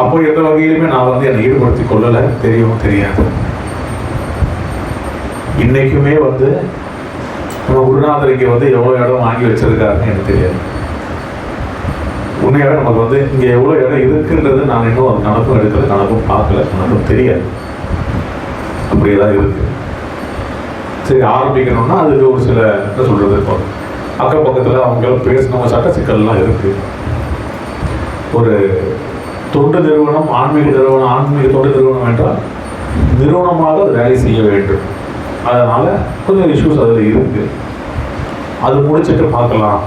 அப்போ எந்த வகையிலுமே நான் வந்து என்னை ஈடுபடுத்தி கொள்ளலை, தெரியவும் தெரியாது. இன்னைக்குமே வந்து நம்ம குருநாதர் இங்கே வந்து எவ்வளோ இடம் வாங்கி வச்சிருக்காருன்னு எனக்கு தெரியாது. உண்மையாக நமக்கு வந்து இங்கே எவ்வளோ இடம் இருக்குன்றது நான் இன்னும் அது கணக்கும் எடுக்கல, கணக்கும் பார்க்கல, கணக்கும் தெரியாது. அப்படியேதான் இருக்கு. சரி, ஆரம்பிக்கணும்னா அதுக்கு ஒரு சில என்ன சொல்றது, இப்போ அக்கம் பக்கத்தில் அவங்க பேசணும், சட்ட சிக்கல்லாம் இருக்கு. ஒரு தொண்டு நிறுவனம், ஆன்மீக நிறுவனம், ஆன்மீக தொண்டு நிறுவனம் என்றால் நிறுவனமாக அது வேலை செய்ய வேண்டும். அதனால கொஞ்சம் இஷ்யூஸ் அதில் இருக்கு. அது முடிச்சுட்டு பார்க்கலாம்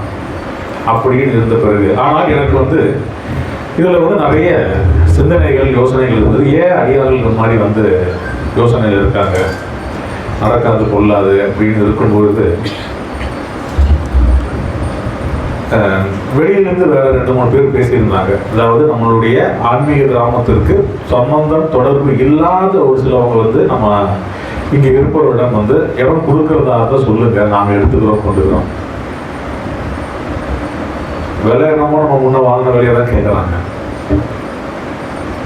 அப்படின்னு இருந்த பிறகு, ஆனால் எனக்கு வந்து இதில் வந்து நிறைய சிந்தனைகள், யோசனைகள் இருந்தது. ஏன் அடியார்கள் மாதிரி வந்து யோசனைகள் இருக்காங்க, நடக்காது கொள்ளாது அப்படின்னு இருக்கும்பொழுது, வெளியிலிருந்து வேற 2-3 பேர் பேசியிருந்தாங்க. அதாவது நம்மளுடைய ஆன்மீக கிராமத்திற்கு சம்பந்தம், தொடர்பு இல்லாத ஒரு சிலவங்க வந்து நம்ம இங்கே இருப்பவரிடம் வந்து இடம் கொடுக்கறதா இருந்தால் சொல்லுங்க, நாங்கள் எடுத்துக்கிறோம், கொண்டுக்கிறோம். விலை என்னமோ நம்ம முன்ன வாங்கின விலையை தான் கேட்குறாங்க.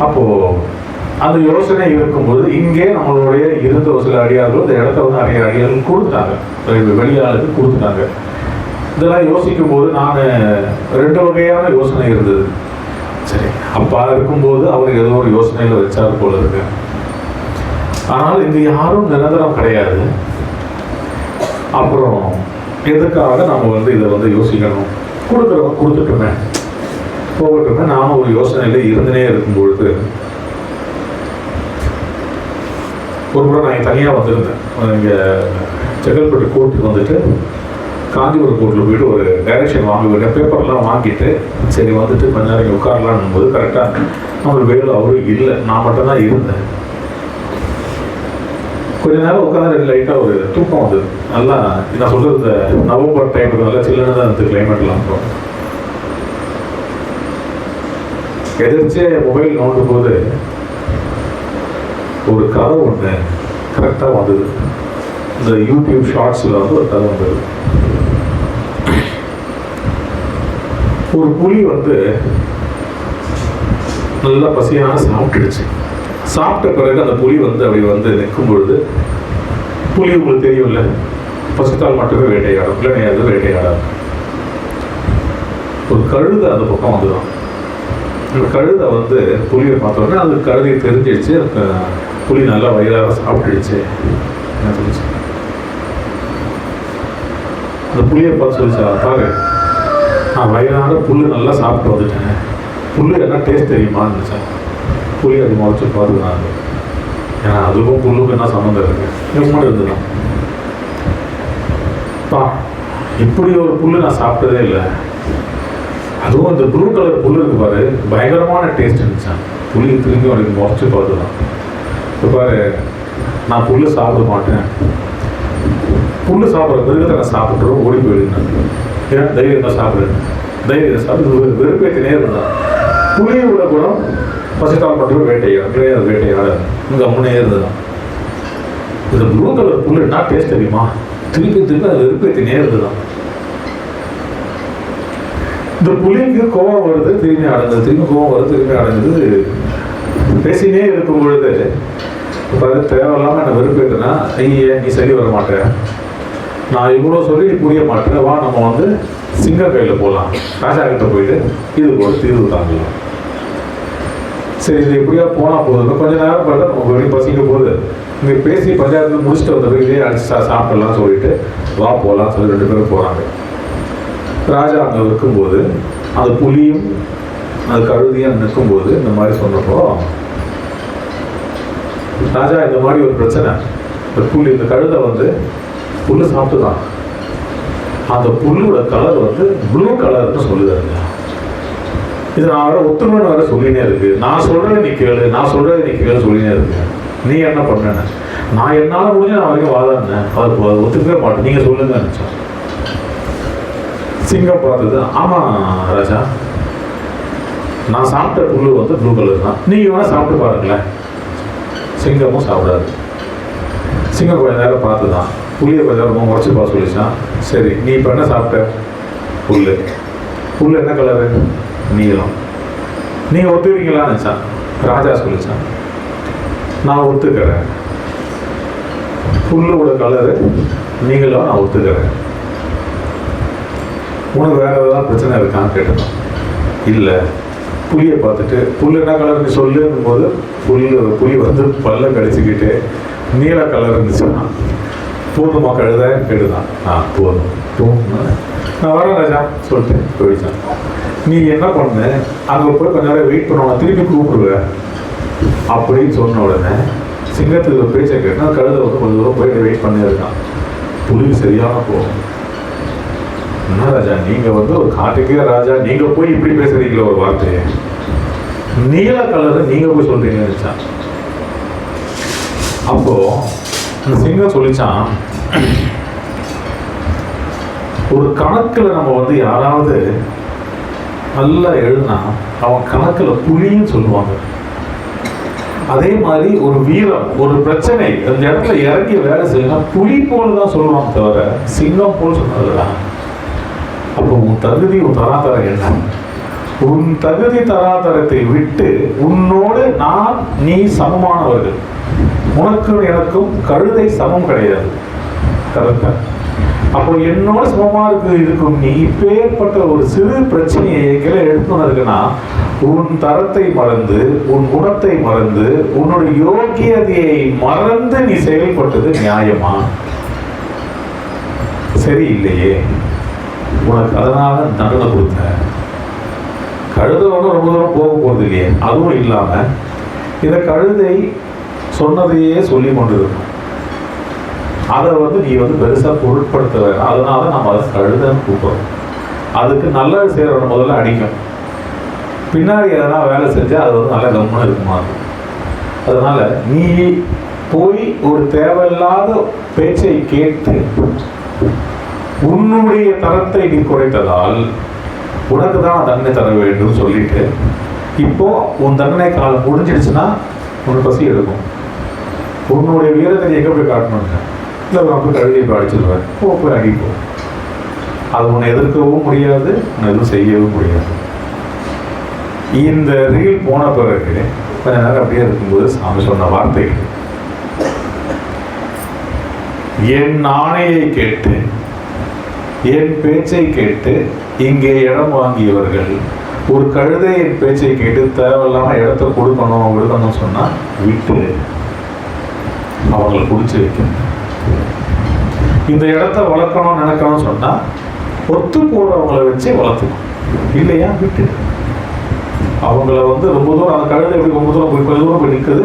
அப்போ அந்த யோசனை இருக்கும்போது இங்கே நம்மளுடைய இருந்த ஒரு சில அடியார்கள் இந்த இடத்த வந்து நிறைய அடியார்கள் கொடுத்துட்டாங்க, வெளியாளுக்கு கொடுத்துட்டாங்க. இதெல்லாம் யோசிக்கும் போது நான் 2 வகையான யோசனை இருந்தது. சரி, அப்பா இருக்கும்போது அவர் ஏதோ ஒரு யோசனையில் வச்சாரு போல இருக்கு. ஆனால் இங்கு யாரும் நிரந்தரம் கிடையாது. அப்புறம் எதுக்காக நம்ம வந்து இதை வந்து யோசிக்கணும், கொடுக்குறவங்க கொடுத்துட்டுமே போகட்டுமே. நானும் ஒரு யோசனையில் இருந்துனே இருக்கும்பொழுது ஒரு முறை நான் தனியாக வந்திருந்தேன். இங்கே செங்கல்பட்டு கோர்ட்டுக்கு வந்துட்டு காஞ்சிபுரம் கோர்ட்டில் போயிட்டு ஒரு டைரக்ஷன் வாங்குவேன், பேப்பர்லாம் வாங்கிட்டு சரி வந்துட்டு கொஞ்ச நேரம் இங்கே உட்காரலான்னு போது கரெக்டாக நம்மளுக்கு வேலை அவரும் இல்லை, நான் மட்டும்தான் இருந்தேன். கொஞ்ச நேரம் உட்காந்து லைட்டாக ஒரு தூக்கம் வந்தது. நல்லா நான் சொல்கிறது இந்த நவம்பர் டைமுக்கு நல்லா சில்லுன்னு தான் இருந்தது கிளைமேட்லாம். அப்புறம் எதிர்த்தே மொபைல் நோண்டும் போது ஒரு கதை ஒன்று கரெக்டாக வந்தது. இந்த யூடியூப் ஷார்ட்ஸில் வந்து ஒரு கதை வந்தது. ஒரு புலி வந்து நல்லா பசியான சாப்பிட்டுடுச்சு. சாப்பிட்ட பிறகு அந்த புலி வந்து அப்படி வந்து நிற்கும் பொழுது, புலி உங்களுக்கு தெரியும்ல, பசித்தால் மட்டுமே வேட்டையாடும், இல்லைன்னா அது வேட்டையாடாது. ஒரு கழுதை அந்த பக்கம் வந்துடும். அந்த கழுதை வந்து புலியை பார்த்தோன்னே அது கழுதையை தெரிஞ்சிடுச்சு, புலி நல்லா வயிறாக சாப்பிட்டுடுச்சு. என்ன சொல்லிச்சு, அந்த புலியை பார்த்து சொல்லிச்சா, பாரு நான் வயிறான புல் நல்லா சாப்பிட்டு வந்துட்டேன், புல் என்ன டேஸ்ட் தெரியுமான்னு நினச்சேன். புலி அது முறைச்சி பார்த்துக்கிறாங்க. ஏன்னா அதுக்கும் புல்லுக்கும் என்ன சம்மந்தம் இருக்கு, எப்படி இருந்துதான் பா, இப்படி ஒரு புல் நான் சாப்பிட்டதே இல்லை. அதுவும் இந்த ப்ளூ கலர் புல் இருக்கு பாரு, பயங்கரமான டேஸ்ட் இருந்துச்சான். புளி திரும்பி அவனுக்கு முறைச்சி பார்த்துதான், இப்போ பாரு நான் புல் சாப்பிட மாட்டேன், புல் சாப்பிட்ற மிருகத்தை நான் சாப்பிட்றோம், ஓடி போயிடுங்க. ஏன்னா தைரியம் தான் சாப்பிடுறேன், தைரியம் சாப்பிட்டு வெறுப்பேற்றினே இருந்தான். புளியோட குணம் பசித்தால் மட்டுமே வேட்டையாடு, அது வேட்டையாடாது, இங்கே அம்மனே இருந்துதான். இந்த ப்ளூ கலர் புல் என்ன டேஸ்ட் தெரியுமா, திருப்பி திருப்பி அது வெறுப்பேற்றினே இருந்துதான். இந்த புலிக்கு கோபம் வருது, திரும்பி அடைஞ்சது, திரும்பி கோபம் வருது, திரும்பி அடைஞ்சது. பேசினே இருக்கும் பொழுது தேவையில்லாம என்ன வெறுப்பேற்றுனா, ஐயே நீ சரி வர மாட்டேன், நான் இவ்வளோ சொல்லி நீ புரிய மாட்டேன், வா நம்ம வந்து சிங்க கையில் போகலாம், ராஜா கிட்ட போயிட்டு இதுக்கு ஒரு தீர்வு தாங்கலாம். சரி இது எப்படியா போனால் போதும், கொஞ்ச நேரம் பார்த்தா நமக்கு வெளியே பசிக்க போகுது, இங்கே பேசி பஞ்சாயத்தில் முடிச்சுட்டு வந்த இதே அடிச்சு சாப்பிடலாம் சொல்லிட்டு வா போகலாம் சொல்லி 2 பேரும் போகிறாங்க. ராஜா அங்கே இருக்கும்போது அந்த புலியும் அந்த கழுதியும் நிற்கும்போது இந்த மாதிரி சொன்னப்போ, ராஜா இந்த மாதிரி ஒரு பிரச்சனை, இந்த புலி இந்த கழுதை வந்து புல்லு சாப்பிட்டுதான், அந்த புல்லோட கலர் வந்து ப்ளூ கலர்னு சொல்லுதாருங்க. இது நான் வர ஒத்துமைன்னு வர சொல்லினே இருக்கு, நான் சொல்றதை நீ கேளு, நான் சொல்றதை நீ கேளு சொல்லினே இருக்கு. நீ என்ன பண்ண, நான் என்னால் முடிஞ்ச நான் வரைக்கும் வாதாடினேன், அது ஒத்துக்கவே மாட்டேன், நீங்க சொல்லுங்க நினைச்சேன். சிங்கம் பார்த்தது, ஆமா ராஜா நான் சாப்பிட்ட புல்லு வந்து ப்ளூ கலர் தான், நீங்க வேணா சாப்பிட்டு பாருங்களேன். சிங்கமும் சாப்பிடாது. சிங்கம் கொஞ்ச நேரம் பார்த்துதான், புளியை கொஞ்சம் நேரமாக உடச்சி பார்த்து சொல்லிச்சான். சரி நீ இப்போ என்ன சாப்பிட்ட, புல், புல் என்ன கலரு, நீளம், நீங்கள் ஒத்துக்கிறீங்களான்னு நினச்சான். ராஜா சொல்லிச்சான், நான் ஒத்துக்கிறேன், புல்லோட கலரு நீங்களும் நான் ஒத்துக்கிறேன். உனக்கு வேற ஏதாவது பிரச்சனை இருக்கான்னு கேட்டுதான். இல்லை, புளியை பார்த்துட்டு புல் என்ன கலர்னு சொல்லுங்கும் போது புளி வந்து பல்ல கடிச்சுக்கிட்டு நீல கலர் இருந்துச்சுன்னா போதுமா கழுத கேட்டுதான். போதும் நான் வரேன் ராஜா சொல்லிட்டு போயிடுச்சான். நீ என்ன பண்ணு, அங்கே போய் கொஞ்ச நேரம் வெயிட் பண்ணுவாங்க, திருப்பி கூப்பிடுவேன் அப்படின்னு சொன்ன உடனே சிங்கத்துக்கு பேச்சை கேட்டால் கழுதை வந்து கொஞ்சம் தூரம் போயிட்டு வெயிட் பண்ணியிருக்கான். புலிக்கு சரியான போகும். என்ன ராஜா, நீங்கள் வந்து ஒரு காட்டுக்கே ராஜா, நீங்கள் போய் இப்படி பேசுறீங்களா ஒரு வார்த்தையை, நீல கலரை நீங்கள் போய் சொல்றீங்கன்னு நினைச்சான். அப்போ அந்த சிங்கம் சொல்லிச்சான், ஒரு கணக்கில் நம்ம வந்து யாராவது நல்லா எழுதுனா அவன் கணக்கில் புலின்னு சொல்லுவாங்க. அதே மாதிரி ஒரு வீரம், ஒரு பிரச்சனை அந்த இடத்துல இறங்கி வேலை செய்யணும் புலி போல் தான் சொல்லுவாங்க தவிர சிங்கம் போல் சொன்னதுடா. அப்போ உன் தகுதி உன் தராதரம் என்ன? உன் தகுதி தராதரத்தை விட்டு உன்னோடு நான் நீ சமமானவர்கள். உனக்கும் எனக்கும் கழுதை சமம் கிடையாது. கரெக்டா? அப்போ என்னோட சமமாக இருக்கும் நீ இப்பேற்பட்ட ஒரு சிறு பிரச்சனையை கீழே எடுத்துன்னு இருக்குன்னா உன் தரத்தை மறந்து, உன் குணத்தை மறந்து, உன்னுடைய யோக்கியதையை மறந்து நீ செயல்பட்டது நியாயமா? சரி இல்லையே. உனக்கு அதனால தண்டனை கொடுத்த. கழுதை ஒன்றும் ரொம்ப தூரம் போக போகிறது இல்லையே. அதுவும் இல்லாம இந்த கழுதை சொன்னதையே சொல்லி கொண்டு இருக்கும். அதை வந்து நீ வந்து பெருசாக பொருட்படுத்த வேண்டாம். அதனால நம்ம அதை கழுதைன்னு கூப்பிடுறோம். அதுக்கு நல்ல செய்கிறவன முதல்ல அடிக்கும், பின்னாடி எதனா வேலை செஞ்சால் அது வந்து நல்ல கவனம் இருக்குமா. அதனால நீ போய் ஒரு தேவையில்லாத பேச்சை கேட்டு உன்னுடைய தரத்தை நீ குறைத்ததால் உனக்கு தான் தண்டனை தர வேண்டும் சொல்லிட்டு இப்போ உன் தண்டனை காலம் முடிஞ்சிடுச்சுன்னா உனக்கு பசி எடுக்கும். உன்னுடைய வீரத்தை எங்கே போய் காட்டணுங்க? இல்லை நான் போய் கழுதியை போய் அடிச்சிருவேன், போய் அடிப்போம். அது உன்னை எதிர்க்கவும் முடியாது, உன்னை எதுவும் செய்யவும் முடியாது. இந்த ரீல் போன பிறகு கொஞ்ச நேரம் அப்படியே இருக்கும்போது சாமி சொன்ன வார்த்தைகள், என் ஆணையை கேட்டு என் பேச்சை கேட்டு இங்கே இடம் வாங்கியவர்கள் ஒரு கழுதை என் பேச்சை கேட்டு தேவையில்லாம இடத்த கொடுக்கணும் சொன்னா விட்டு அவங்களை குடிச்சு வைக்கணும். இந்த இடத்த வளர்க்கணும்னு நினைக்கணும்னு சொன்னா ஒத்து போறவங்களை வச்சு வளர்த்துக்கணும். இல்லையா விட்டு அவங்கள வந்து ரொம்ப தூரம் அந்த கழுதை எப்படி ரொம்ப தூரம் போய் கொஞ்சம் தூரம் போய் நிற்குது.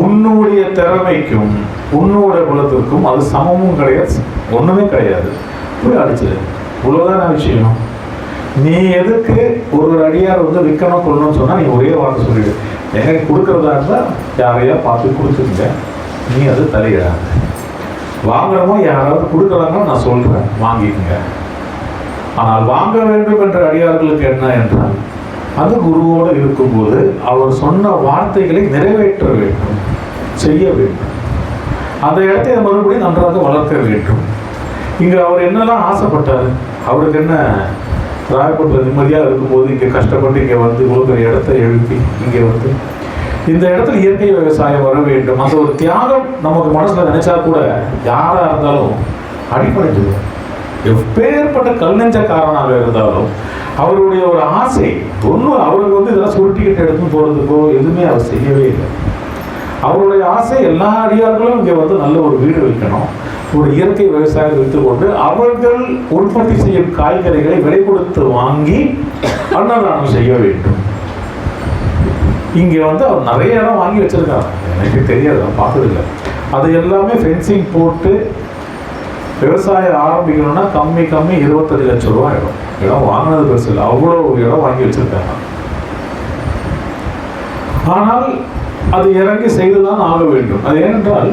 உன்னுடைய திறமைக்கும் உன்னுடைய குலத்திற்கும் அது சமமும் கிடையாது, ஒண்ணுமே கிடையாது. போய் அடிச்சிடு, இவ்வளவுதான் விஷயம். நீ எதுக்கு ஒரு அடியார் வந்து விற்கணும் கொள்ளணும்னு சொன்னா நீ ஒரே வார்த்தை சொல்லிடு, எனக்கு கொடுக்கறதா இருந்தா யாரையா பார்த்து கொடுத்துருங்க, நீ அது தலையிடாத. வாங்குறமோ யாராவது கொடுக்கறாங்க நான் சொல்றேன் வாங்கிக்கங்க. ஆனால் வாங்க வேண்டும் என்ற அடியார்களுக்கு என்ன என்றால் அது குருவோடு இருக்கும்போது அவர் சொன்ன வார்த்தைகளை நிறைவேற்ற வேண்டும், செய்ய வேண்டும். அந்த இடத்தை மறுபடியும் நன்றாக வளர்க்க வேண்டும். இங்க அவர் என்னெல்லாம் ஆசைப்பட்டாரு? அவருக்கு என்ன ராயப்பட்டில் நிம்மதியாக இருக்கும்போது இங்கே கஷ்டப்பட்டு இங்கே வந்து இவ்வளோ பெரிய இடத்தை எழுப்பி இங்கே வந்து இந்த இடத்துல இயற்கை விவசாயம் வர வேண்டும். அந்த ஒரு தியாகம் நமக்கு மனசுல நினைச்சா கூட யாரா இருந்தாலும் அடிப்படைஞ்சிடும். எப்பேற்பட்ட கல்நெஞ்சக்காரனாக இருந்தாலும் அவருடைய ஒரு ஆசை ஒன்றும் அவருக்கு வந்து இதெல்லாம் சுருட்டிக்கிட்டு எடுத்து போறதுக்கோ எதுவுமே அவர் செய்யவே இல்லை. அவருடைய ஆசை எல்லா அடியார்களும் இங்கே வந்து நல்ல ஒரு வீடு வைக்கணும், ஒரு இயற்கை விவசாயம் வைத்துக்கொண்டு அவர்கள் உற்பத்தி செய்யும் காய்கறிகளை விலை கொடுத்து வாங்கி அன்னதானம் செய்ய வேண்டும். இங்க வந்து அவர் நிறைய இடம் வாங்கி வச்சிருக்காங்க, எனக்கு தெரியாது, நான் பார்த்ததில்லை. அது எல்லாமே ஃபென்சிங் போட்டு விவசாயம் ஆரம்பிக்கணும்னா கம்மி 25 லட்சம் ரூபாய் இடம் வாங்கினது பெருசு இல்லை, அவ்வளோ இடம் வாங்கி வச்சிருக்காங்க. ஆனால் அது இறங்கி செய்துதான் ஆக வேண்டும். அது ஏனென்றால்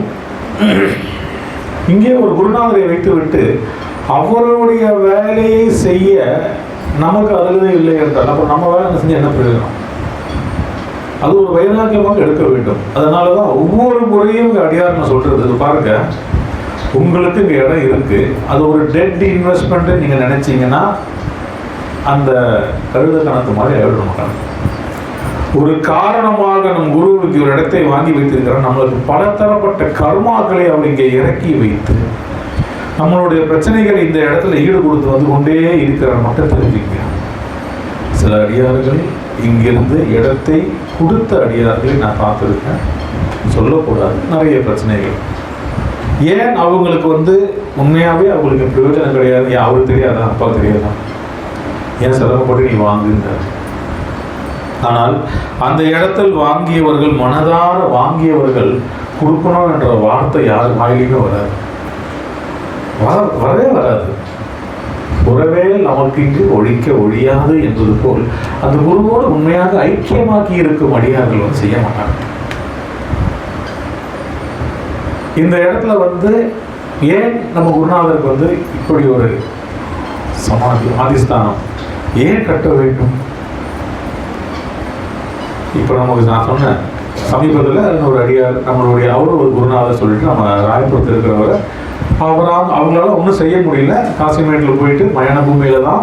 இங்கே ஒரு குருநாதரை வைத்துவிட்டு அவருடைய வேலையை செய்ய நமக்கு அருகதை இல்லை என்றால் அப்புறம் நம்ம வேலை செஞ்சு என்ன பிரயோஜனம்? அது ஒரு வைராக்கியமாக எடுக்க வேண்டும். அதனாலதான் ஒவ்வொரு முறையும் அடியார் நான் சொல்றது, பாருங்க, உங்களுக்கு இங்க இடம் இருக்கு, அது ஒரு டெட் இன்வெஸ்ட்மெண்ட் நீங்க நினைச்சீங்கன்னா அந்த கழுத கணக்கு மாதிரி எழுதணும் கணக்கு. ஒரு காரணமாக நம் குருவுக்கு ஒரு இடத்தை வாங்கி வைத்திருக்கிறார். நம்மளுக்கு பலதரப்பட்ட கர்மாக்களை அவர் இங்கே இறக்கி வைத்து நம்மளுடைய பிரச்சனைகள் இந்த இடத்துல ஈடு கொடுத்து வந்து கொண்டே இருக்கிறார். மட்டும் தெரிஞ்சுக்க, சில அடியார்கள் இங்கிருந்து இடத்தை கொடுத்த அடியார்களை நான் பார்த்துருக்கேன். சொல்லக்கூடாது, நிறைய பிரச்சனைகள். ஏன் அவங்களுக்கு வந்து உண்மையாகவே அவங்களுக்கு பிரயோஜனம் கிடையாது. ஏன் அவருக்கு தெரியாதா, அப்பா தெரியாதா, ஏன் சிரமப்பட்டு நீ வாங்குங்க. ஆனால் அந்த இடத்தில் வாங்கியவர்கள், மனதார வாங்கியவர்கள் கொடுக்கணும் என்ற வார்த்தை யார் வாயிலுமே வராது, வரவே வராது. உறவே நமக்கு இங்கு ஒழிக்க ஒழியாது என்பது போல் அந்த குருவோடு உண்மையாக ஐக்கியமாக்கி இருக்கும் அடியார்கள் வந்து செய்ய மாட்டாங்க. இந்த இடத்துல வந்து ஏன் நம்ம குருநாதருக்கு வந்து இப்படி ஒரு சமாதி ஆதிஸ்தானம் ஏன் கட்ட வேண்டும்? இப்போ நமக்கு நான் சொன்னேன், சமீபத்தில் ஒரு அடியார் நம்மளுடைய அவரும் ஒரு குருநாதர் சொல்லிட்டு நம்ம ராயபுரத்தில் இருக்கிறவரை அவங்களால ஒன்றும் செய்ய முடியல. காசிமேட்டில் போயிட்டு மயான பூமியில தான்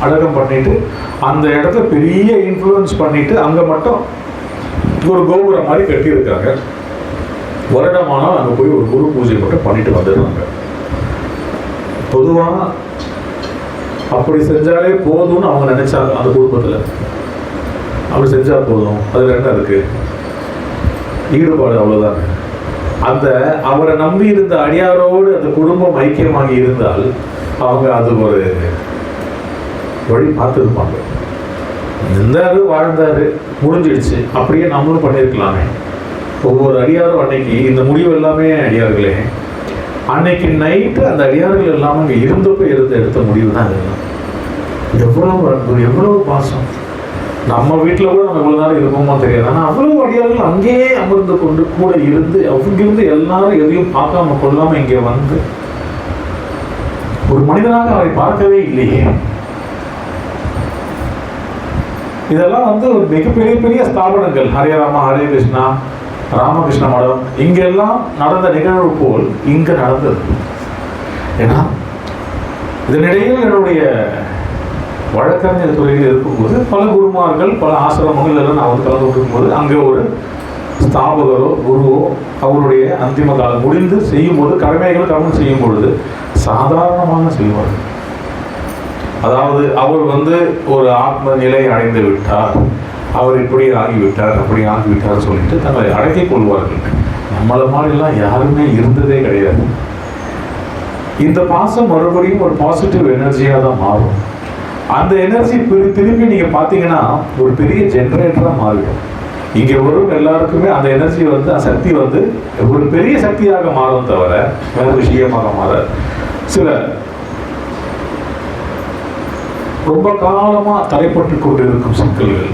அடக்கம் பண்ணிட்டு அந்த இடத்துல பெரிய இன்ஃப்ளூயன்ஸ் பண்ணிட்டு அங்கே மட்டும் ஒரு கோபுரம் மாதிரி கட்டியிருக்காங்க. வருடமானால் அங்கே போய் ஒரு குரு பூஜை மட்டும் பண்ணிட்டு வந்துடுறாங்க. பொதுவாக அப்படி செஞ்சாலே போதும்னு அவங்க நினைச்சாங்க. அந்த குடும்பத்தில் அப்படி செஞ்சால் போதும், அதில் என்ன இருக்கு, ஈடுபாடு அவ்வளோதாங்க. அந்த அவரை நம்பி இருந்த அடியாரோடு அந்த குடும்பம் ஐக்கியமாகி இருந்தால் அவங்க அது ஒரு வழி பார்த்துருப்பாங்க. இருந்தாரு, வாழ்ந்தாரு, முடிஞ்சிடுச்சு. அப்படியே நம்மளும் பண்ணியிருக்கலாமே. ஒவ்வொரு அடியாரும் அன்னைக்கு இந்த முடிவு எல்லாமே அடியார்களே அன்னைக்கு நைட்டு அந்த அடியார்கள் எல்லாமே அங்கே இருந்தப்போ எடுத்த முடிவு தான் இதெல்லாம். எவ்வளவு அன்பு, எவ்வளவு பாசம். நம்ம வீட்டில் கூட நம்ம இவ்வளோ நேரம் இருப்போமா தெரியாது. ஆனால் அவ்வளவு அடியார்கள் அங்கேயே அமர்ந்து கொண்டு கூட இருந்து அங்கிருந்து எல்லாரும் எதையும் பார்க்காம கொள்ளாம இங்கே வந்து ஒரு மனிதனாக அவரை பார்க்கவே இல்லையே. இதெல்லாம் வந்து ஒரு மிகப்பெரிய பெரிய ஸ்தாபனங்கள், ஹரே ராமா, ஹரே கிருஷ்ணா, ராமகிருஷ்ண மடம், இங்கெல்லாம் நடந்த நிகழ்வு போல் இங்க நடந்தது. ஏன்னா இதனிடையில் என்னுடைய வழக்கறிஞர் துறையில் இருக்கும்போது பல குருமார்கள், பல ஆசிரமங்கள் எல்லாம் நான் வந்து கலந்து கொடுக்கும்போது அங்கே ஒரு ஸ்தாபகரோ குருவோ அவருடைய அந்திம காலம் முடிந்து செய்யும்போது கடமைகள் கவனம் செய்யும் பொழுது சாதாரணமாக செய்வார்கள். அதாவது அவர் வந்து ஒரு ஆத்ம நிலை அடைந்து விட்டார், அவர் இப்படி ஆகிவிட்டார், அப்படி ஆகிவிட்டார் சொல்லிட்டு தங்களை அடக்கிக் கொள்வார்கள். நம்மளை மாதிரிலாம் யாருமே இருந்ததே கிடையாது. இந்த பாசம் மறுபடியும் ஒரு பாசிட்டிவ் எனர்ஜியாக தான் மாறும். அந்த எனர்ஜி திருப்பி நீங்க பார்த்தீங்கன்னா ஒரு பெரிய ஜெனரேட்டராக மாறிடும். இங்கே வரும் எல்லாருக்குமே அந்த எனர்ஜி வந்து, அந்த சக்தி வந்து ஒரு பெரிய சக்தியாக மாறும் தவிர வேற விஷயமாக மாற. சில ரொம்ப காலமா தடைப்பட்டு கொண்டிருக்கும் சிக்கல்கள்,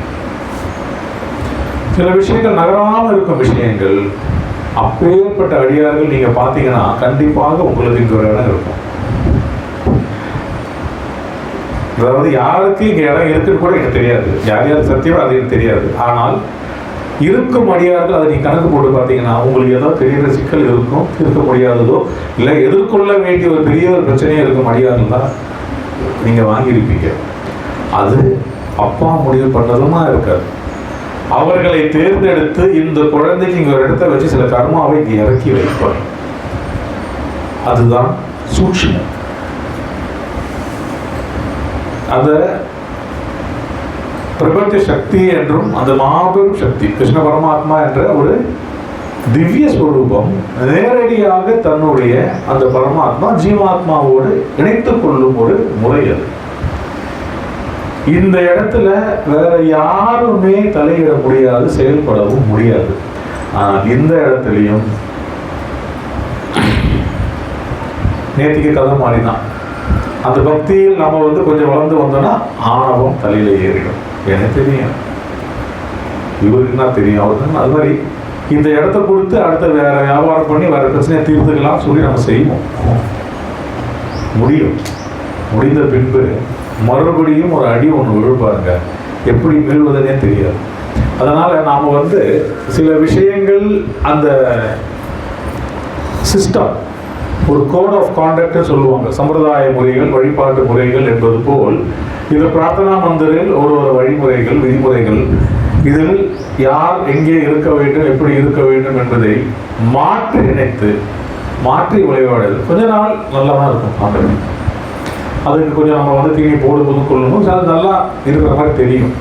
சில விஷயங்கள் நகராமல் இருக்கும் விஷயங்கள், அப்பேற்பட்ட அடியார்கள் நீங்க பார்த்தீங்கன்னா கண்டிப்பாக உங்களுக்கு இங்க ஒரு இடம் இருக்கும். அதாவது யாருக்கு இங்கே இடம் இருக்குன்னு கூட எனக்கு தெரியாது, யார் யார் சத்தியமாக அது எனக்கு தெரியாது. ஆனால் இருக்கும் அடியார்கள் அதை நீங்கள் கணக்கு போட்டு பார்த்தீங்கன்னா உங்களுக்கு ஏதோ பெரிய சிக்கல் இருக்கும், இருக்க முடியாததோ இல்லை எதிர்கொள்ள வேண்டிய ஒரு பெரிய ஒரு பிரச்சனையாக இருக்கும் அடியார்கள் தான் நீங்கள் வாங்கியிருப்பீங்க. அது அப்பா முடிவு பண்ணதுமா இருக்காது. அவர்களை தேர்ந்தெடுத்து இந்த குழந்தைக்கு இங்கே ஒரு இடத்த வச்சு சில கர்மாவை இங்கே இறக்கி வைப்பார். அதுதான் சூட்சுமம். அந்த பிரபஞ்ச சக்தி என்றும் அந்த மாபெரும் சக்தி கிருஷ்ண பரமாத்மா என்ற ஒரு திவ்ய ஸ்வரூபம் நேரடியாக தன்னுடைய அந்த பரமாத்மா ஜீவாத்மாவோடு இணைத்துக் கொள்ளும் ஒரு முறை அது. இந்த இடத்துல வேற யாருமே தலையிட முடியாது, செயல்படவும் முடியாது. ஆனால் இந்த இடத்துலையும் நேத்திக்கு கதை மாறிதான். அந்த பக்தியில் நம்ம வந்து கொஞ்சம் வளர்ந்து வந்தோம்னா ஆணவம் தலையில ஏறிடும். எனக்கு தெரியும், இவருக்கு என்ன தெரியும், அவருக்கு அது மாதிரி இந்த இடத்த கொடுத்து அடுத்த வேற வியாபாரம் பண்ணி வேற பிரச்சனையை தீர்த்துக்கலாம் சொல்லி நம்ம செய்வோம். முடியும். முடிந்த பின்பு மறுபடியும் ஒரு அடி ஒன்று விழுப்பாருங்க, எப்படி மீள்வதுன்னே தெரியாது. அதனால நாம வந்து சில விஷயங்கள் அந்த சிஸ்டம், ஒரு கோட் ஆஃப் கான்டக்ட் சொல்லுவாங்க, சம்பிரதாய முறைகள், வழிபாட்டு முறைகள் என்பது போல் இது பிரார்த்தனா மந்திரில் ஒரு வழிமுறைகள், விதிமுறைகள் இதில் யார் எங்கே இருக்க வேண்டும், எப்படி இருக்க வேண்டும் என்பதை மாற்றி நினைத்து மாற்றி விளையாடுது கொஞ்ச நாள் நல்லா தான் இருக்கும் பார்க்குறது. அதுக்கு கொஞ்சம் நம்ம வந்து தீனி போடும்போது கொள்ளணும், அது நல்லா இருக்கிற மாதிரி தெரியும்.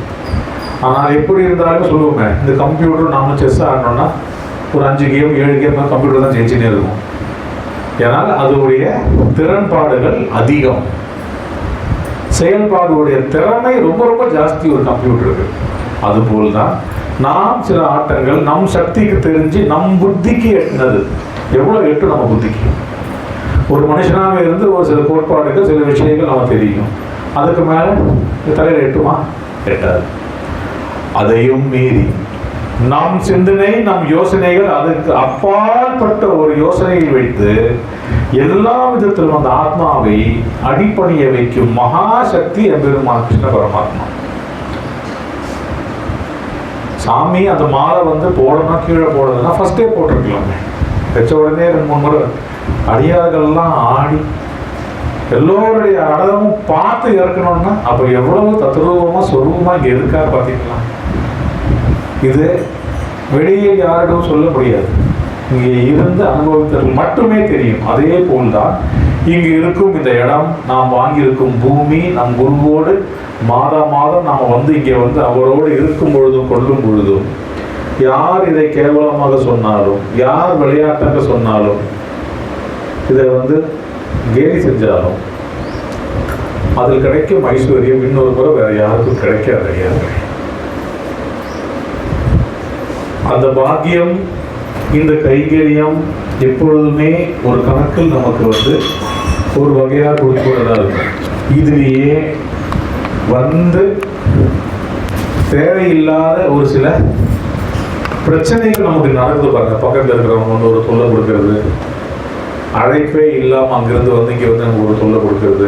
ஆனால் எப்படி இருந்தாலும் சொல்லுவோமே, இந்த கம்ப்யூட்டர் நாம செஸ் ஆடணும்னா ஒரு 5 கேம் 7 கேம் கம்ப்யூட்டர் தான் ஜெயிச்சுனே இருக்கும். ஏன்னால் அதோடைய திறன்பாடுகள் அதிகம், செயல்பாடுடைய திறமை ரொம்ப ரொம்ப ஜாஸ்தி ஒரு கம்ப்யூட்டருக்கு. அதுபோல் தான் நாம் சில ஆட்டங்கள் நம் சக்திக்கு தெரிஞ்சு நம் புத்திக்கு எட்டினது. எவ்வளோ எட்டு நம்ம புத்திக்கு? ஒரு மனுஷனாக இருந்து ஒரு சில கோட்பாடுகள் சில விஷயங்கள் நம்ம தெரியும், அதுக்கு மேலே தலையில் எட்டுமா? எட்டாது. அதையும் மீறி நம் சிந்தனை நம் யோசனைகள் அதுக்கு அப்பாற்பட்ட ஒரு யோசனையை வைத்து எல்லா விதத்திலும் அந்த ஆத்மாவை அடிப்பணிய வைக்கும் மகாசக்தி எம்பெருமான் கிருஷ்ண பரமாத்மா. சாமி அந்த மாலை வந்து போடணும், கீழே போடுறதுன்னா ஃபர்ஸ்டே போட்டிருக்கலாமே. வச்ச உடனே 2-3 முறை அடியார்கள்லாம் ஆடி எல்லோருடைய அடமும் பார்த்து இறக்கணும்னா அப்போ எவ்வளவு தத்ரூபமாக சொரூபமாக இங்கே இருக்காரு பார்த்தீங்களா? இது வெளியே யாரிடம் சொல்ல முடியாது, இங்கே இருந்து அனுபவித்தவர்கள் மட்டுமே தெரியும். அதே போல்தான் இங்கு இருக்கும் இந்த இடம், நாம் வாங்கியிருக்கும் பூமி, நம் குருவோடு மாதம் நாம் வந்து இங்கே வந்து அவரோடு இருக்கும் பொழுதும் கொள்ளும் பொழுதும் யார் இதை கேவலமாக சொன்னாலும், யார் விளையாட்டாக சொன்னாலும், இதை வந்து கேலி செஞ்சாலும் அதில் கிடைக்கும் ஐஸ்வர்யம் இன்னொரு முறை வேற யாருக்கும் கிடைக்காது. அந்த பாக்கியம், இந்த கைங்கரியம் எப்பொழுதுமே ஒரு கணக்கில் நமக்கு வந்து ஒரு வகையாக கொடுக்கிறதா இருக்கும். இதுலேயே வந்து தேவையில்லாத ஒரு சில பிரச்சனைகள் நமக்கு நடக்குது பாருங்க. பக்கத்தில் இருக்கிறவங்க வந்து ஒரு தொல்லை கொடுக்கறது, அழைப்பே இல்லாமல் அங்கிருந்து வந்து இங்கே வந்து நமக்கு ஒரு தொல்லை கொடுக்கறது,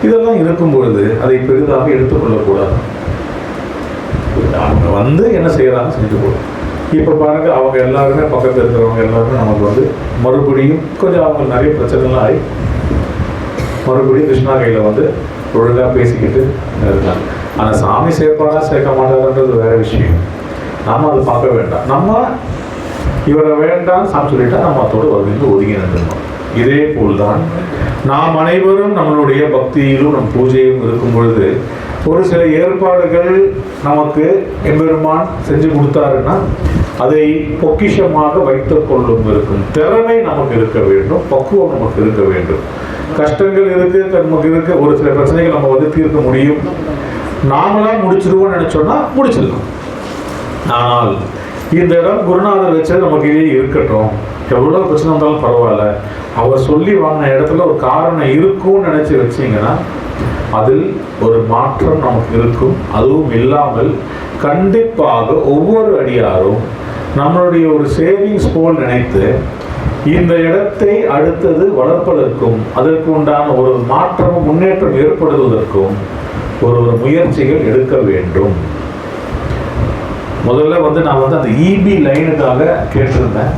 இதெல்லாம் இருக்கும் பொழுது அதை பெரிதாக எடுத்துக்கொள்ளக்கூடாது. அவங்க வந்து என்ன செய்யறாங்க செஞ்சு போடும். இப்போ பாருங்க, அவங்க எல்லாருமே பக்கத்தில் இருக்கிறவங்க எல்லாருமே நமக்கு வந்து மறுபடியும் கொஞ்சம் அவங்க நிறைய பிரச்சனைலாம் ஆகி மறுபடியும் கிருஷ்ணா கையில் வந்து ஒழுங்காக பேசிக்கிட்டு இருக்காங்க. ஆனால் சாமி சேர்ப்பாரா சேர்க்க மாட்டாருன்றது வேற விஷயம். நம்ம அதை பார்க்க வேண்டாம். நம்ம இவரை வேண்டாம் சாமி சொல்லிட்டா நம்ம அதோடு வந்து ஒதுங்கி நின்றுடணும். இதே போல்தான் நாம் அனைவரும் நம்மளுடைய பக்தியிலும் நம் பூஜையும் இருக்கும் பொழுது ஒரு சில ஏற்பாடுகள் நமக்கு எம்பெருமான் செஞ்சு கொடுத்தாருன்னா அதை பொக்கிஷமாக வைத்துக் கொள்ளும் இருக்கும் திறமை நமக்கு இருக்க வேண்டும், பக்குவம் நமக்கு இருக்க வேண்டும். கஷ்டங்கள் இருக்கு, நமக்கு இருக்கு, ஒரு சில பிரச்சனைகள் நம்ம வந்து தீர்க்க முடியும். நாமளா முடிச்சிருவோம்னு நினைச்சோம்னா முடிச்சிடலாம். ஆனால் இந்த இடம் குருநாதர் வச்சது நமக்கு இதே இருக்கட்டும், எவ்வளோ பிரச்சனை வந்தாலும் பரவாயில்ல, அவர் சொல்லி வாங்கின இடத்துல ஒரு காரணம் இருக்கும்னு நினைச்சு வச்சிங்கன்னா அதில் ஒரு மாற்றம் நமக்கு இருக்கும். அதுவும் இல்லாமல் கண்டிப்பாக ஒவ்வொரு அடியாரும் நம்மளுடைய ஒரு சேவிங்ஸ் போல் நினைத்து இந்த இடத்தை அடுத்தது வளர்ப்பதற்கும் அதற்கு உண்டான ஒரு மாற்றமும் முன்னேற்றம் ஏற்படுவதற்கும் ஒரு முயற்சிகள் எடுக்க வேண்டும். முதல்ல வந்து நான் வந்து அந்த இபி லைனுக்காக கேட்டிருந்தேன்.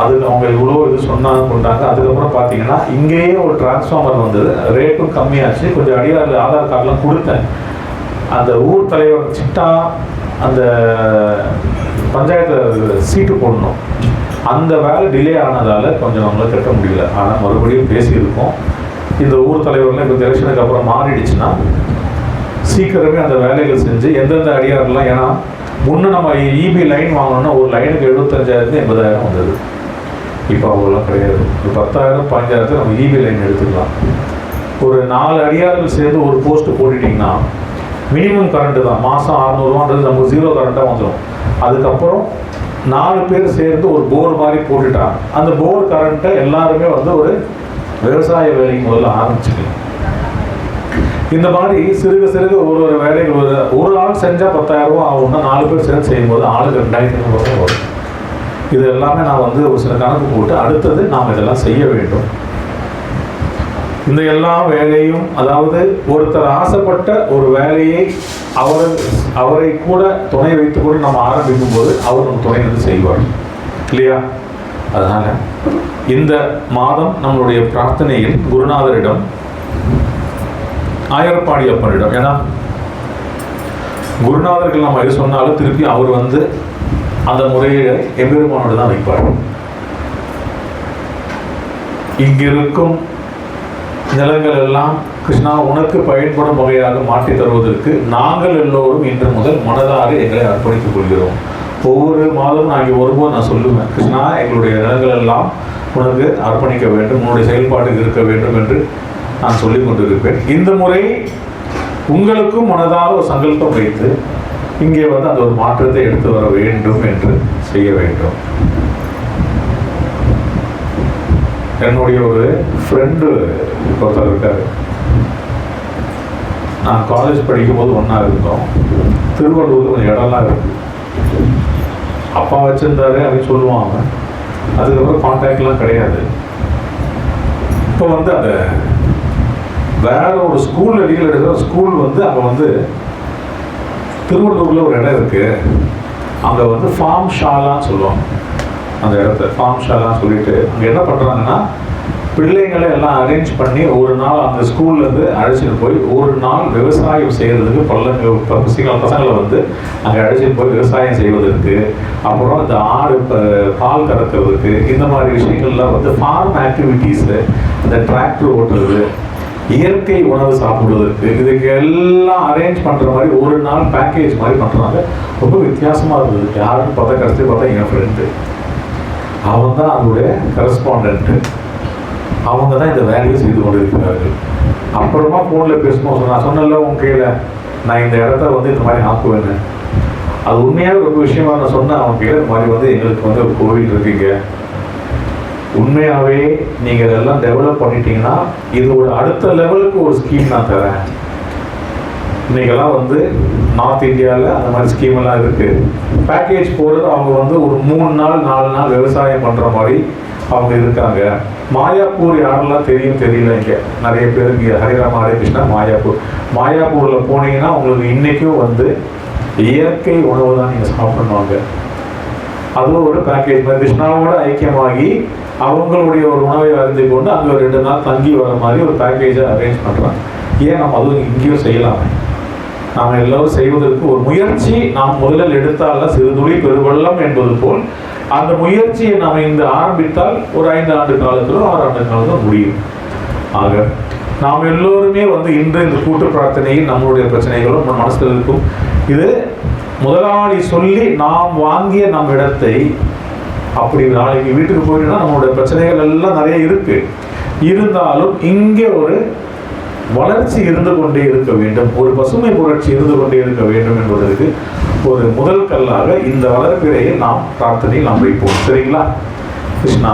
அதுக்கு அவங்க இவ்வளோ இது சொன்னாங்க கொண்டாங்க. அதுக்கப்புறம் பார்த்தீங்கன்னா இங்கேயே ஒரு டிரான்ஸ்ஃபார்மர் வந்தது, ரேட்டும் கம்மியாச்சு. கொஞ்சம் அடியாரில் ஆதார் கார்டெலாம் கொடுத்தேன். அந்த ஊர் தலைவர் சிட்டா அந்த பஞ்சாயத்து சீட்டு போடணும், அந்த வேலை டிலே ஆனதால் கொஞ்சம் நம்மளால் கட்ட முடியல. ஆனால் மறுபடியும் பேசியிருக்கோம். இந்த ஊர் தலைவர்லாம் இப்போ எலெக்ஷனுக்கு அப்புறம் மாறிடுச்சுன்னா சீக்கிரமே அந்த வேலைகள் செஞ்சு எந்தெந்த அடியாரெலாம், ஏன்னா முன்னே நம்ம இபி லைன் வாங்கணும்னா ஒரு லைனுக்கு 75,000 80,000 வந்தது. இப்போ அவ்வளோலாம் கிடையாது. ஒரு 10,000 15,000 நம்ம இபி லைன் எடுத்துக்கலாம். ஒரு 4 அடியார்கள் சேர்ந்து ஒரு போஸ்ட்டு போட்டுட்டிங்கன்னா மினிமம் கரண்ட்டு தான், மாதம் 600 நமக்கு 0 கரண்ட்டாக வந்துடும். அதுக்கப்புறம் 4 பேர் சேர்ந்து ஒரு போர் மாதிரி போட்டுட்டாங்க. அந்த போர் கரண்ட்டை எல்லாருமே வந்து ஒரு விவசாய வேலைக்கு முதல்ல ஆரம்பிச்சுக்கலாம். இந்த மாதிரி சிறுக சிறுக ஒரு வேலைகள் ஒரு ஆள் செஞ்சால் 10,000 ரூபா ஆகும்னா 4 பேர் சேர்ந்து செய்யும்போது ஆளுக்கு 2,500 ரூபா வரும். இது எல்லாமே நான் வந்து ஒரு சில கணக்கு போட்டு அடுத்தது நாம் இதெல்லாம் செய்ய வேண்டும். இந்த எல்லா வேலையும், அதாவது ஒருத்தர் ஆசைப்பட்ட ஒரு வேலையை அவரை கூட துணை வைத்து கூட நம்ம ஆரம்பிக்கும் போது அவர் நம்ம துணை வந்து செய்வார் இல்லையா? அதனால இந்த மாதம் நம்மளுடைய பிரார்த்தனையில் குருநாதரிடம், ஆயர்பாடி அப்பனிடம், ஏன்னா குருநாதர்கள் நம்ம எது சொன்னாலும் திருப்பி அவர் வந்து அந்த முறையை எம்பெருமானோடு தான் வைப்பார். இங்கிருக்கும் நிலங்கள் எல்லாம் கிருஷ்ணா உனக்கு பயன்படும் வகையாக மாற்றி தருவதற்கு நாங்கள் எல்லோரும் இன்று முதல் மனதார எங்களை அர்ப்பணித்துக் கொள்கிறோம். ஒவ்வொரு மாதம் நான் இங்கே வரும்போது நான் சொல்லுவேன், கிருஷ்ணா எங்களுடைய நிலங்கள் எல்லாம் உனக்கு அர்ப்பணிக்க வேண்டும், உன்னுடைய செயல்பாடு இருக்க வேண்டும் என்று நான் சொல்லிக் கொண்டிருப்பேன். இந்த முறை உங்களுக்கும் மனதார ஒரு சங்கல்பம் வைத்து இங்கே வந்து அந்த ஒரு மாற்றத்தை எடுத்து வர வேண்டும் என்று செய்ய வேண்டும். என்னுடைய ஒரு ஃப்ரெண்டு ஒருத்தர் இருக்காரு. நான் காலேஜ் படிக்கும்போது ஒன்றா இருந்தோம். திருவள்ளூர் கொஞ்சம் இடம்லாம் இருக்கு. அப்பா வச்சிருந்தாரு அப்படின்னு சொல்லுவாங்க. அதுக்கப்புறம் கான்டாக்ட்லாம் கிடையாது. இப்போ வந்து அந்த வேற ஒரு ஸ்கூல் அடிகள் எடுக்கிற ஸ்கூல் வந்து அங்கே வந்து திருவள்ளூரில் ஒரு இடம் இருக்கு. அங்கே வந்து ஃபார்ம் ஷாலான்னு சொல்லுவாங்க. அந்த இடத்த ஃபார்ம் ஷாலான்னு சொல்லிட்டு அங்கே என்ன பண்ணுறாங்கன்னா, பிள்ளைங்களை எல்லாம் அரேஞ்ச் பண்ணி ஒரு நாள் அந்த ஸ்கூல்லேருந்து அழைச்சிட்டு போய் ஒரு நாள் விவசாயம் செய்கிறதுக்கு பசங்களை வந்து அங்கே அழைச்சிட்டு போய் விவசாயம் செய்வதற்கு, அப்புறம் இந்த ஆடு பால் கறக்கிறதுக்கு, இந்த மாதிரி விஷயங்கள்லாம் வந்து ஃபார்ம் ஆக்டிவிட்டீஸு, இந்த டிராக்டர் ஓட்டுறது, இயற்கை உணவு சாப்பிடுவதற்கு, இதுக்கு எல்லாம் அரேஞ்ச் பண்ணுற மாதிரி ஒரு நாள் பேக்கேஜ் மாதிரி பண்ணுறாங்க. ரொம்ப வித்தியாசமாக இருந்தது. யாருன்னு பார்த்தா கடைசி பார்த்தா என் ஃப்ரெண்டு, அவன் தான் அதோடைய கரஸ்பாண்டன்ட்டு. அவங்க தான் இந்த வேலையை செய்து கொண்டு இருக்கிறார்கள். அப்புறமா ஃபோனில் பேசும்போது நான் சொன்னல உன் கையில் நான் இந்த இடத்த வந்து இந்த மாதிரி ஆக்குவேன்னு. அது உண்மையாக ஒரு விஷயமா நான் சொன்னேன் அவங்க கையில். இந்த மாதிரி வந்து எங்களுக்கு வந்து ஒரு கோவில் இருக்குங்க, உண்மையாகவே நீங்கள் இதெல்லாம் டெவலப் பண்ணிட்டீங்கன்னா இது ஒரு அடுத்த லெவலுக்கு ஒரு ஸ்கீம் நான் தரேன். இன்றைக்கெல்லாம் வந்து நார்த் இந்தியாவில் அந்த மாதிரி ஸ்கீமெல்லாம் இருக்குது. பேக்கேஜ் போகிறது அவங்க வந்து ஒரு 3 நாள் 4 நாள் விவசாயம் பண்ணுற மாதிரி அவங்க இருக்காங்க. மாயாப்பூர் யாரெல்லாம் தெரியும் தெரியல, இங்கே நிறைய பேருக்கு ஹரிராம ஹரே கிருஷ்ணா மாயாப்பூரில் போனீங்கன்னா உங்களுக்கு இன்றைக்கும் வந்து இயற்கை உணவு தான் நீங்கள் சாப்பிடுவாங்க. அதுவும் ஒரு பேக்கேஜ் மாதிரி கிருஷ்ணாவோட ஐக்கியமாகி அவங்களுடைய ஒரு உணவை அறிந்து கொண்டு அங்கே 2 நாள் தங்கி வர மாதிரி ஒரு பேக்கேஜை அரேஞ்ச் பண்ணுறாங்க. ஏன் நம்ம அதுவும் இங்கேயும் செய்யலாமே? நாம் எல்லோரும் செய்வதற்கு ஒரு முயற்சி நாம் முதலில் எடுத்தால் சிறுதுளி பெருவெள்ளம் என்பது போல் அந்த முயற்சியை நாம் இந்த ஆரம்பித்தால் ஒரு 5 ஆண்டு காலத்திலோ 6 ஆண்டு காலத்திலோ முடியும். ஆக நாம் எல்லோருமே வந்து இன்று இந்த கூட்டு பிரார்த்தனையில் நம்மளுடைய பிரச்சனைகளும் நம்ம மனசில் இருக்கும். இது முதலாளி சொல்லி நாம் வாங்கிய நம் இடத்தை அப்படி நாளைக்கு வீட்டுக்கு போயிட்டோம்னா நம்மளுடைய பிரச்சனைகள் எல்லாம் நிறைய இருக்கு. இருந்தாலும் இங்கே ஒரு வளர்ச்சி இருந்து கொண்டே இருக்க வேண்டும், ஒரு பசுமை புரட்சி இருந்து கொண்டே இருக்க வேண்டும் என்பதற்கு ஒரு முதல் கல்லாக இந்த வளர்ப்பிறையில் நாம் பிரார்த்தனையில் நாம் வைப்போம். சரிங்களா? கிருஷ்ணா.